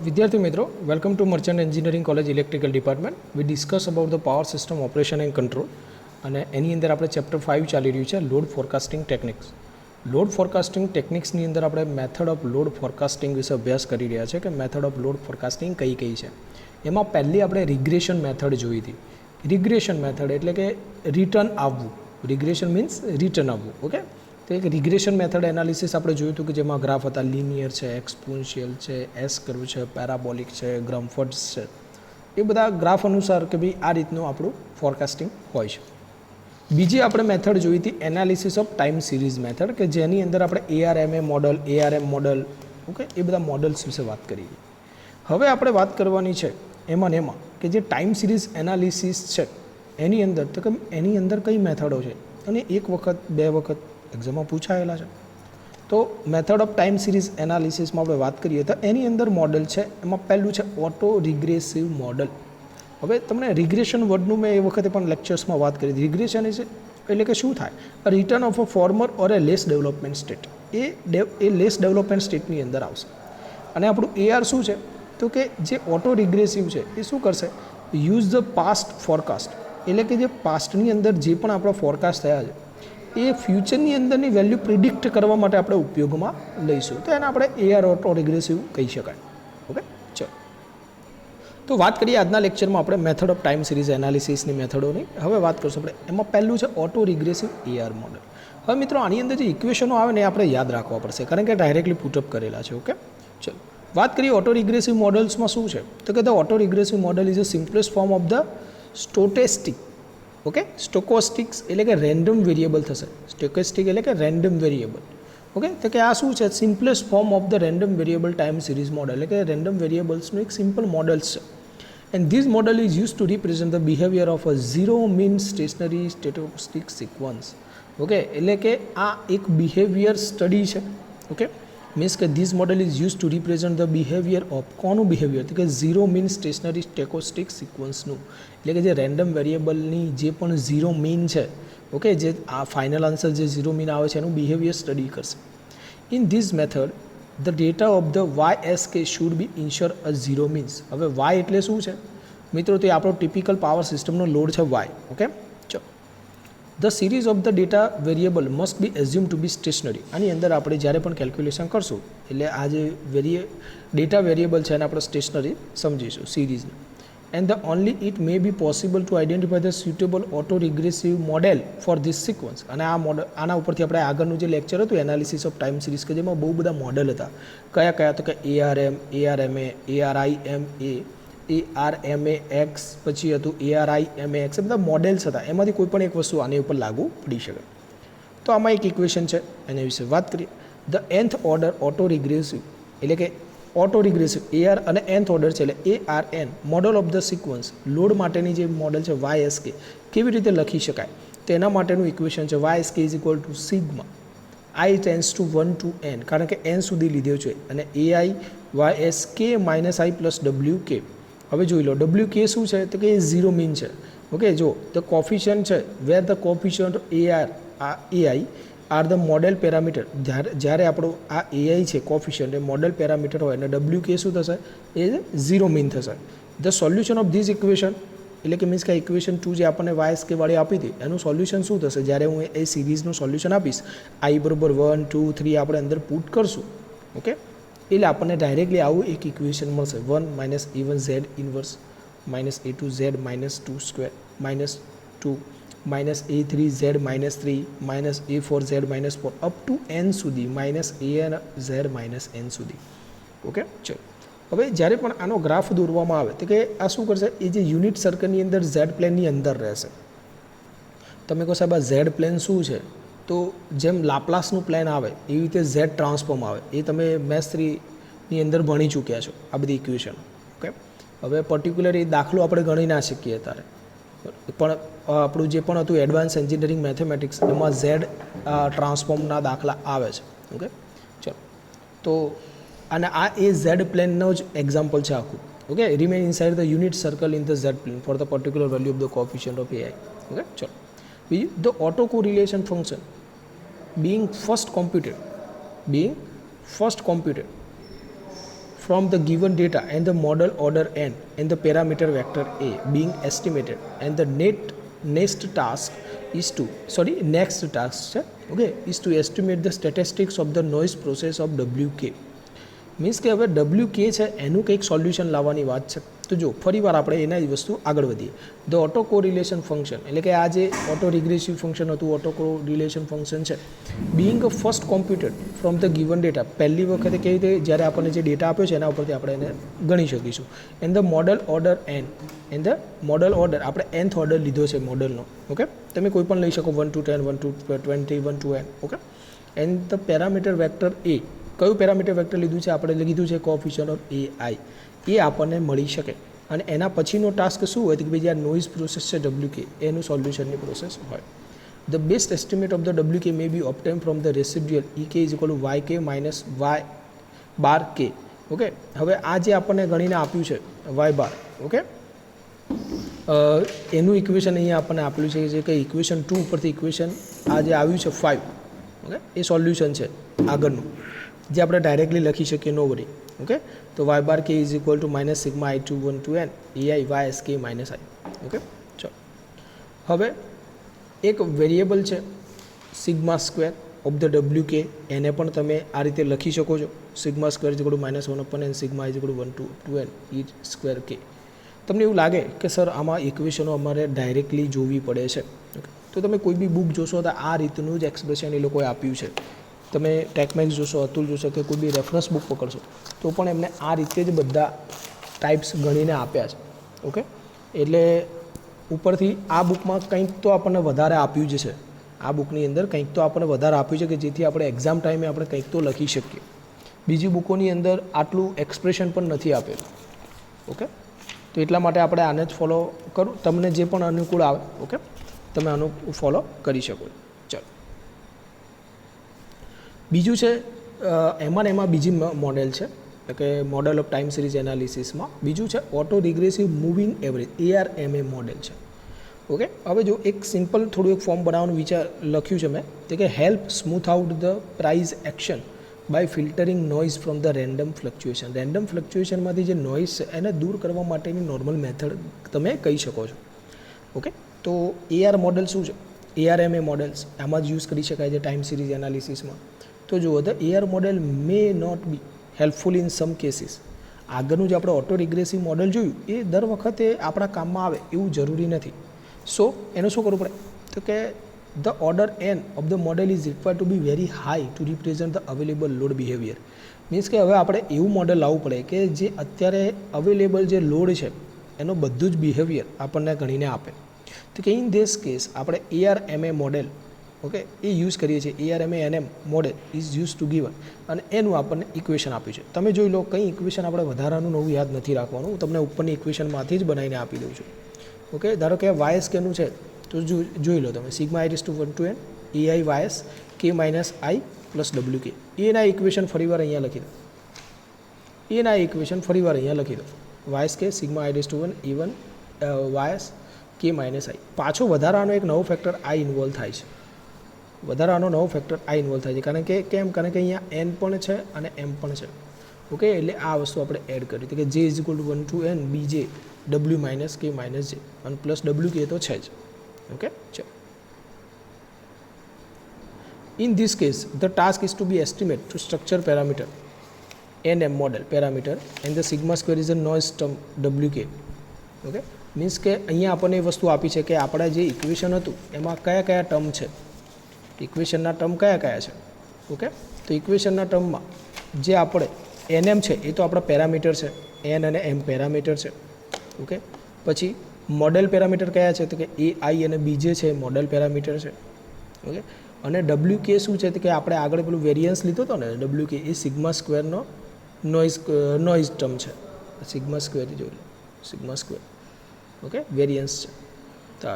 વિદ્યાર્થી મિત્રો, welcome to Merchant engineering college electrical department. We discuss about the power system operation and control, અને એની અંદર આપણે ચેપ્ટર 5 ચાલી રહ્યું છે, load forecasting techniques. Load forecasting ટેકનિક્સની અંદર આપણે મેથડ ઓફ લોડ ફોરકાસ્ટિંગ વિશે અભ્યાસ કરી રહ્યા છે કે મેથડ ઓફ લોડ ફોરકાસ્ટિંગ કઈ કઈ છે. એમાં પહેલી આપણે રિગ્રેશન મેથડ જોઈ હતી. રિગ્રેશન મેથડ એટલે કે રિટર્ન આવવું. રિગ્રેશન મીન્સ રિટર્ન આવવું. ઓકે, તો એક રિગ્રેશન મેથડ એનાલિસિસ આપણે જોયું હતું કે જેમાં ગ્રાફ હતા, લિનિયર છે, એક્સપોન્શિયલ છે, એસ કર્વ છે, પેરાબોલિક છે, ગ્રામફર્ડ્સ છે. એ બધા ગ્રાફ અનુસાર કે ભાઈ આ રીતનું આપણું ફોરકાસ્ટિંગ હોય છે. બીજી આપણે મેથડ જોઈ હતી analysis of time series method, કે જેની અંદર આપણે ARMA model, ARM model, okay, એ બધા મોડલ્સ વિશે વાત કરી. હવે આપણે વાત કરવાની છે એમાં કે જે ટાઈમ સિરીઝ એનાલિસિસ છે એની અંદર તો કે એની અંદર કઈ મેથડો છે અને એક વખત બે વખત એક્ઝામમાં પૂછાયેલા છે. તો મેથડ ઓફ ટાઈમ સિરીઝ એનાલિસિસમાં આપણે વાત કરીએ તો એની અંદર મોડલ છે, એમાં પહેલું છે ઓટો રિગ્રેસિવ મોડલ. હવે તમને રિગ્રેશન વર્ડનું મેં એ વખતે પણ લેક્ચર્સમાં વાત કરી. રિગ્રેશન એટલે કે શું થાય? Return of a former or a less development state. એ લેસ ડેવલપમેન્ટ સ્ટેટની અંદર આવશે. અને આપણું AR શું છે? તો કે જે ઓટો રિગ્રેસિવ છે એ શું કરશે? યુઝ ધ પાસ્ટ ફોરકાસ્ટ, એટલે કે જે પાસ્ટની અંદર જે પણ આપણા ફોરકાસ્ટ થયા છે એ ફ્યુચરની અંદરની વેલ્યુ પ્રિડિક્ટ કરવા માટે આપણે ઉપયોગમાં લઈશું. તો એને આપણે AR ઓટો રિગ્રેસિવ કહી શકાય. ઓકે, ચલો તો વાત કરીએ આજના લેક્ચરમાં આપણે મેથડ ઓફ ટાઈમ સિરીઝ એનાલિસિસની મેથડોની. હવે વાત કરશું આપણે એમાં પહેલું છે ઓટો રિગ્રેસિવ AR મોડલ. હવે મિત્રો આની અંદર જે ઇક્વેશનો આવે ને એ આપણે યાદ રાખવા પડશે, કારણ કે ડાયરેક્ટલી પુટઅપ કરેલા છે. ઓકે, ચલો વાત કરીએ ઓટો રિગ્રેસિવ મોડલ્સમાં શું છે. તો કે the auto regressive model is a simplest form of the stochastic. Okay, stochastics એટલે કે રેન્ડમ વેરિયેબલ થશે. સ્ટોકેસ્ટિક એટલે કે રેન્ડમ વેરિયેબલ. ઓકે, તો કે આ શું છે? Simplest form of the random variable time series model, એટલે કે રેન્ડમ વેરિયેબલ્સનું એક સિમ્પલ મોડલ્સ છે. And this model is use to represent the behaviour of a zero mean stationary stochastic sequence. Okay, એટલે કે આ એક બિહેવિયર સ્ટડી છે. ઓકે, મીન્સ કે this model is use to represent the behaviour of કોનું behaviour? તો કે zero mean stationary stochastic સિક્વન્સનું, એટલે કે જે રેન્ડમ વેરિયેબલની જે પણ ઝીરો મીન છે, ઓકે, જે આ ફાઇનલ આન્સર જે ઝીરો મીન આવે છે એનું બિહેવિયર સ્ટડી કરશે. In this method the data of the YSK should be ensure a zero means. હવે Y એટલે શું છે મિત્રો? તો એ આપણો ટિપિકલ પાવર સિસ્ટમનો લોડ છે Y. ઓકે, ચલો the series of the data variable must be assume to be stationary. આની અંદર આપણે જ્યારે પણ કેલ્ક્યુલેશન કરશું એટલે આ જે ડેટા વેરિયેબલ છે એને આપણે સ્ટેશનરી સમજીશું સિરીઝને. And the only it may be possible to identify the suitable auto regressive model for this sequence. અને આ મોડલ, આના ઉપરથી આપણે આગળનું જે લેક્ચર હતું એનાલિસિસ ઓફ ટાઈમ સિરીઝ, કે જેમાં બહુ બધા મોડલ હતા. કયા કયા? તો કે ARM, ARMA, ARIMA, ARMAX, પછી હતું ARIMAX. એ બધા મોડેલ્સ હતા. એમાંથી કોઈ પણ એક વસ્તુ આની ઉપર લાગુ પડી શકે. તો આમાં એક ઇક્વેશન છે, એના વિશે વાત કરીએ. ધ nth ઓર્ડર ઓટો રિગ્રેસિવ, એટલે કે ઓટો રિગ્રેસિવ AR અને nth ઓર્ડર છે એટલે ARN model of the sequence load માટેની જે મોડલ છે YSK કેવી રીતે લખી શકાય? તો એના માટેનું ઇક્વેશન છે YSK is equal to sigma I tense two 1 to n, કારણ કે n સુધી લીધો છે, અને AI YSK minus I plus WK. હવે જોઈ લો WK શું છે? તો કે એ ઝીરો મીન છે. ઓકે, જો ધ કોફિશિયન્ટ છે where the coefficient AI are the model parameter. જ્યારે આપણો આ AI છે કોફિશિયન્ટ એ મોડેલ પેરામીટર હોય અને WK શું થશે? એ ઝીરો મીન થશે. The solution of this equation, એટલે કે મીન્સ કે ઇક્વેશન 2 જે આપણને YSK વાળી આપી હતી એનું સોલ્યુશન શું થશે? જ્યારે હું એ સિરીઝનું સોલ્યુશન આપીશ, I બરાબર 1 2 3 આપણે અંદર પુટ કરશું. ઓકે, એટલે આપણને ડાયરેક્ટલી આવું એક ઇક્વેશન મળશે. 1 minus A1 Z inverse minus A2 Z minus 2 square minus 2 minus A3 Z minus 3 minus A4 Z minus 4 up to n સુધી minus AN Z minus n સુધી. ઓકે, ચલો હવે જ્યારે પણ આનો ગ્રાફ દોરવામાં આવે તો કે આ શું કરશે? એ જે યુનિટ સર્કલની અંદર Z પ્લેનની અંદર રહેશે. તમે કહો સાહેબ આ Z પ્લેન શું છે? તો જેમ લાપ્લાસનું પ્લેન આવે એવી રીતે Z ટ્રાન્સફોર્મ આવે. એ તમે મેથ્સ 3ની અંદર ભણી ચૂક્યા છો આ બધી ઇક્વેશન. ઓકે, હવે પર્ટિક્યુલર એ દાખલો આપણે ગણી ના શકીએ અત્યારે, પણ આપણું જે પણ હતું એડવાન્સ એન્જિનિયરિંગ મેથેમેટિક્સ એમાં Z ટ્રાન્સફોર્મના દાખલા આવે છે. ઓકે, ચલો તો અને આ એ Z પ્લેનનો જ એક્ઝામ્પલ છે આખું. Okay, remain inside the unit circle in the Z plane for the particular value of the coefficient of AI. Okay, ચલો બીજું the auto correlation function being first computed from the given data and the model order n and the parameter vector a being estimated and the next task is to next task okay is to estimate the statistics of the noise process of wk. Means के हवे W के है एनु कंईक solution लावानी बात है। तो जो फरी वार आपणे एना ज वस्तु आगळ वधीए। द ऑटो कोरिलेशन फंक्शन एटले के आ जे ऑटो रिग्रेसिव फंक्शन हतुं ऑटो कोरिलेशन फंक्शन है being a first computed from the given data पहली वखते केवी रीते ज्यारे आपणे जे डेटा आप्यो छे एना उपरथी आपणे एने गणी शकीशुं। And the model order and the model order आपणे nth ऑर्डर लीधो छे मॉडलनो ओके तमे कोई पण लई शको 1 to 10 1 to 20 1 to n okay. And the parameter vector ए कયું પેરામીટર વેક્ટર લીધું છે આપણે લીધું છે કોએફિશિયન્ટ ઓફ AI એ આપણને મળી શકે અને એના પછીનો ટાસ્ક શું હોય કે ભાઈ જે નોઇઝ પ્રોસેસ છે WK એનું સોલ્યુશનની પ્રોસેસ હોય। The best estimate of the WK may be obtain from the residual EK is equal to YK minus Y bar K okay. હવે આ જે આપણને ગણીને આપ્યું છે Y બાર ઓકે એનું ઇક્વેશન અહીંયા આપણને આપેલું છે જે કે ઇક્વેશન 2 ઉપરથી ઇક્વેશન આ જે આવ્યું છે 5 ઓકે એ સોલ્યુશન છે આગળનું જે આપણે ડાયરેક્ટલી લખી શકીએ નો વરી ઓકે। તો y bar k is equal to minus sigma i to 1 to n ai ys k minus i okay. ચલો હવે એક વેરિયેબલ છે sigma square of the WK એને પણ તમે આ રીતે લખી શકો છો sigma square is equal to minus 1 upon n sigma is equal to 1 to n e square k। તમને એવું લાગે કે સર આમાં ઇક્વેશનો અમારે ડાયરેક્ટલી જોવી પડે છે ઓકે। તો તમે કોઈ બી બુક જોશો તો આ રીતનું જ એક્સપ્રેશન એ લોકોએ આપ્યું છે। તમે ટેકમેક્સ જોશો અતુલ જોશો કે કોઈ બી રેફરન્સ બુક પકડશો તો પણ એમને આ રીતે જ બધા ટાઈપ્સ ગણીને આપ્યા છે ઓકે। એટલે ઉપરથી આ બુકમાં કંઈક તો આપણને વધારે આપ્યું જ છે આ બુકની અંદર કંઈક તો આપણને વધારે આપ્યું છે કે જેથી આપણે એક્ઝામ ટાઈમે આપણે કંઈક તો લખી શકીએ। બીજી બુકોની અંદર આટલું એક્સપ્રેશન પણ નથી આપેલું ઓકે। તો એટલા માટે આપણે આને જ ફોલો કરું તમને જે પણ અનુકૂળ આવે ઓકે તમે આનું ફોલો કરી શકો। ચલો બીજું છે એમાં બીજી મોડેલ છે કે મોડલ ઓફ ટાઈમ સિરીઝ એનાલિસિસમાં બીજું છે auto regressive moving average ARMA model છે ઓકે। હવે જો એક સિમ્પલ થોડું એક ફોર્મ બનાવવાનું લખ્યું છે મેં તે કે help smooth out the price action by filtering noise from the random fluctuation. Random ફ્લક્ચ્યુએશનમાંથી જે નોઇઝ છે એને દૂર કરવા માટેની નોર્મલ મેથડ તમે કહી શકો છો ઓકે। તો AR મોડેલ શું છે ARMA મોડેલ્સ આમાં જ યુઝ કરી શકાય છે ટાઈમ સિરીઝ એનાલિસિસમાં। તો જુઓ the AR model may not be helpful in some cases. આગળનું જે આપણે ઓટો રિગ્રેસિવ મોડેલ જોયું એ દર વખતે આપણા કામમાં આવે એવું જરૂરી નથી। સો એનું શું કરવું પડે તો કે the order n of the model is require to be very high to represent the available load behaviour. Means કે હવે આપણે એવું મોડેલ લાવવું પડે કે જે અત્યારે અવેલેબલ જે લોડ છે એનો બધું જ બિહેવિયર આપણને ગણીને આપે। તો કે ઇન ધીસ કેસ આપણે ARMA મોડેલ ઓકે એ યુઝ કરીએ છીએ ARMA NM model is use two given અને એનું આપણને ઇક્વેશન આપ્યું છે। તમે જોઈ લો કંઈ ઇક્વેશન આપણે વધારાનું નવું યાદ નથી રાખવાનું હું તમને ઉપરની ઇક્વેશનમાંથી જ બનાવીને આપી દઉં છું ઓકે। ધારો કે YS કેનું છે તો જોઈ લો તમે sigma i to 1 to n AI YS k minus i plus WK એના ઇક્વેશન ફરીવાર અહીંયા લખી દો એના ઇક્વેશન ફરીવાર અહીંયા લખી દો YS કે sigma i to 1 E1 YS k minus i પાછો વધારાનો એક નવો ફેક્ટર i ઇન્વોલ્વ થાય છે વધારાનો નવો ફેક્ટર i ઇન્વોલ્વ થાય છે કારણ કે અહીંયા n પણ છે અને m પણ છે ઓકે। એટલે આ વસ્તુ આપણે એડ કરી કે j is equal to 1 to n bj w minus k minus j અને પ્લસ WK તો છે જ ઓકે। ચલો in this case the task is to be estimate to structure parameter NM model parameter and the sigma square is a noise term WK okay. Means કે અહીંયા આપણને એ વસ્તુ આપી છે કે આપણા જે ઇક્વેશન હતું એમાં કયા કયા ટર્મ છે ઇક્વેશનના ટર્મ કયા કયા છે ઓકે। તો ઇક્વેશનના ટર્મમાં જે આપણે NM છે એ તો આપણા પેરામીટર છે n અને m પેરામીટર છે ઓકે। પછી મોડેલ પેરામીટર કયા છે તો કે AI અને BJ છે મોડેલ પેરામીટર છે ઓકે। અને WK શું છે તો કે આપણે આગળ પેલું વેરિયન્સ લીધો હતો ને WK એ સિગ્મા સ્ક્વેરનો નોઇઝ ટર્મ છે સિગ્મા સ્ક્વેર જોઈ લો સિગ્મા સ્ક્વેર ઓકે વેરિયન્સ છે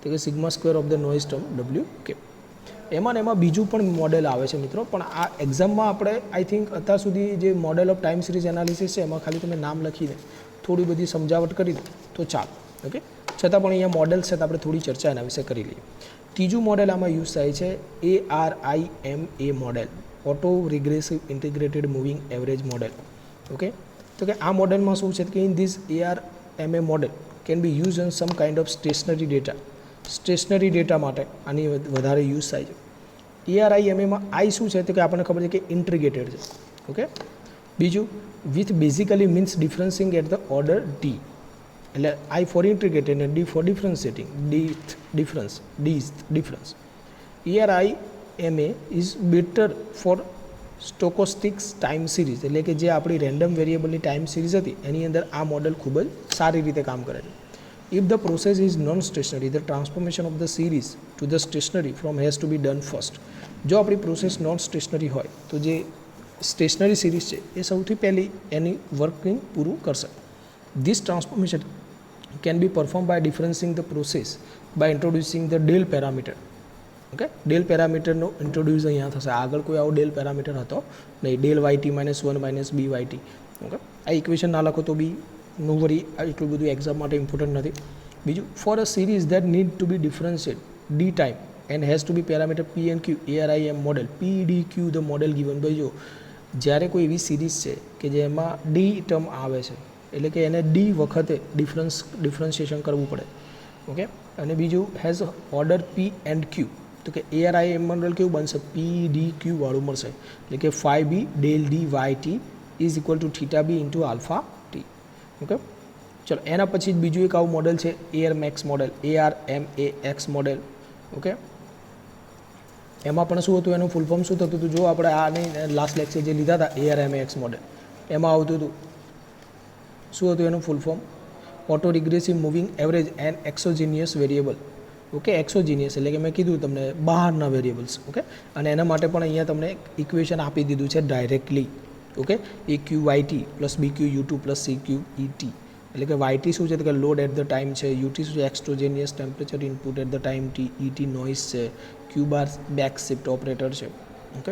તો કે sigma square of the noise term WK। એમાં બીજું પણ મોડેલ આવે છે મિત્રો પણ આ એક્ઝામમાં આપણે આઈ થિંક અત્યાર સુધી જે model of time series analysis છે એમાં ખાલી તમે નામ લખીને થોડી બધી સમજાવટ કરી દો તો ચાલો ઓકે। છતાં પણ અહીંયા મોડેલ છે તો આપણે થોડી ચર્ચા એના વિશે કરી લઈએ। ત્રીજું મોડેલ આમાં યુઝ થાય છે ARIMA model auto regressive integrated moving average model okay, તો કે આ મોડેલમાં શું છે કે in this ARMA model can be use on some kind of stationary data માટે આની વધારે યુઝ થાય છે. ARIMAમાં આઈ શું છે તો કે આપણને ખબર છે કે ઇન્ટ્રીગેટેડ છે. ઓકે, બીજું with basically means differencing at the order D, એટલે આઈ ફોર ઇન્ટ્રીગેટેડ અને D for differentiating, D is difference. ARIMA is better for stochastics time series, એટલે કે જે આપણી રેન્ડમ વેરિયેબલની ટાઈમ સિરીઝ હતી એની અંદર આ મોડેલ ખૂબ જ સારી રીતે કામ કરે છે. If the process is non stationary, the transformation of the series to the stationary from has to be done first. જો આપણી પ્રોસેસ નોન સ્ટેશનરી હોય તો જે સ્ટેશનરી સિરીઝ છે એ સૌથી પહેલી એની વર્કિંગ પૂરું કરશે. This transformation can be perform by differencing the process by introducing the del parameter. Okay, del પેરામીટરનો ઇન્ટ્રોડ્યુસ અહીંયા થશે. આગળ કોઈ આવો ડેલ પેરામીટર હતો નહીં, ડેલ YT -1 -BYT. ઓકે, આ ઇક્વેશન ના લખો તો બી નો વરી, એટલું બધું એક્ઝામ માટે ઇમ્પોર્ટન્ટ નથી. બીજું, for a series that need to be differentiated time and has to be parameter P and Q, ARIM model PDQ the model given. ભાઈ જો જ્યારે કોઈ એવી સિરીઝ છે કે જેમાં ડી ટર્મ આવે છે એટલે કે એને ડી વખતે ડિફરન્શિએશન કરવું પડે. ઓકે, અને બીજું has order P and Q, તો કે ARIM મોડેલ કેવું બનશે, PDQ વાળું મળશે, એટલે કે phi b del d YT is equal two theta b into alpha T. Okay, ચલો એના પછી બીજું એક આવું મોડેલ છે ARMAX model, ARMAX model. Okay, એમાં પણ શું હતું, એનું ફૂલ ફોર્મ શું થતું હતું, જો આપણે આને લાસ્ટ લેક્ચર જે લીધા હતા ARMAX મોડેલ એમાં આવતું હતું, શું હતું એનું full form, auto regressive moving average and exogenous variable. Okay, exogenous એટલે કે મેં કીધું તમને બહારના વેરિયેબલ્સ. ઓકે, અને એના માટે પણ અહીંયા તમને ઇક્વેશન આપી દીધું છે directly. Okay, AQYT plus BQU2 plus CQET, એટલે કે YT શું છે તો કે લોડ એટ ધ ટાઈમ છે, UT શું છે exogenous temperature input at the time T, ET noise છે, Q bar back shift operator છે. ઓકે,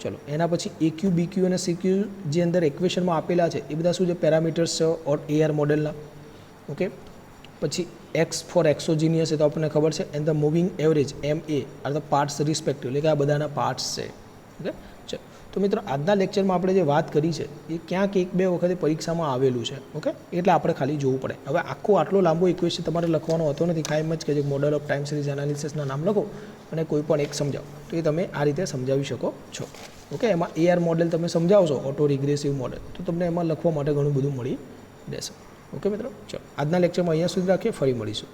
ચલો એના પછી AQ BQ અને CQ જે અંદર ઇક્વેશનમાં આપેલા છે એ બધા શું છે પેરામીટર્સ છે AR મોડેલના. ઓકે, પછી X ફોર એક્સોજીનિયસ એ તો આપણને ખબર છે, and the moving average MA are the parts respective, એટલે કે આ બધાના પાર્ટ્સ છે. ઓકે, ચલો તો મિત્રો આજના લેક્ચરમાં આપણે જે વાત કરી છે એ ક્યાંક એક બે વખતે પરીક્ષામાં આવેલું છે. ઓકે, એટલે આપણે ખાલી જોવું પડે. હવે આટલો લાંબો ઇક્વેશન તમારે લખવાનો હોતો નથી, કાંઈ એમ જ કે જે મોડલ ઓફ ટાઈમ સિરીઝ એનાલિસિસના નામ લખો અને કોઈ પણ એક સમજાવો, તો એ તમે આ રીતે સમજાવી શકો છો. ઓકે, એમાં AR મોડેલ તમે સમજાવશો, ઓટો રિગ્રેસિવ મોડેલ, તો તમને એમાં લખવા માટે ઘણું બધું મળી રહેશે. ઓકે મિત્રો, ચલો આજના લેક્ચરમાં અહીંયા સુધી રાખીએ, ફરી મળીશું.